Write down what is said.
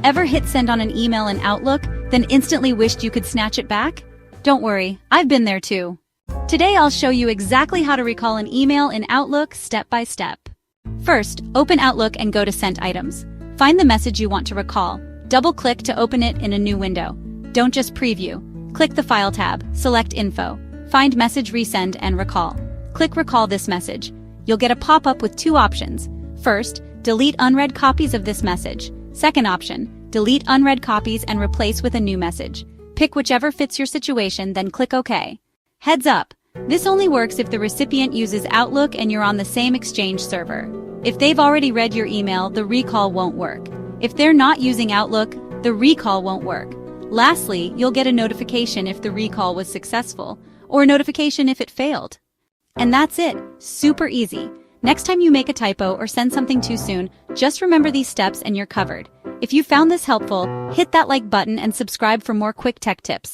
Ever hit send on an email in Outlook, then instantly wished you could snatch it back? Don't worry, I've been there too. Today I'll show you exactly how to recall an email in Outlook step by step. First, open Outlook and go to Sent Items. Find the message you want to recall. Double-click to open it in a new window. Don't just preview. Click the File tab, select Info. Find Message Resend and Recall. Click Recall this message. You'll get a pop-up with two options. First, delete unread copies of this message. Second option, delete unread copies and replace with a new message. Pick whichever fits your situation, then click OK. Heads up, this only works if the recipient uses Outlook and you're on the same Exchange server. If they've already read your email, the recall won't work. If they're not using Outlook, the recall won't work. Lastly, you'll get a notification if the recall was successful, or a notification if it failed. And that's it. Super easy. Next time you make a typo or send something too soon, just remember these steps and you're covered. If you found this helpful, hit that like button and subscribe for more quick tech tips.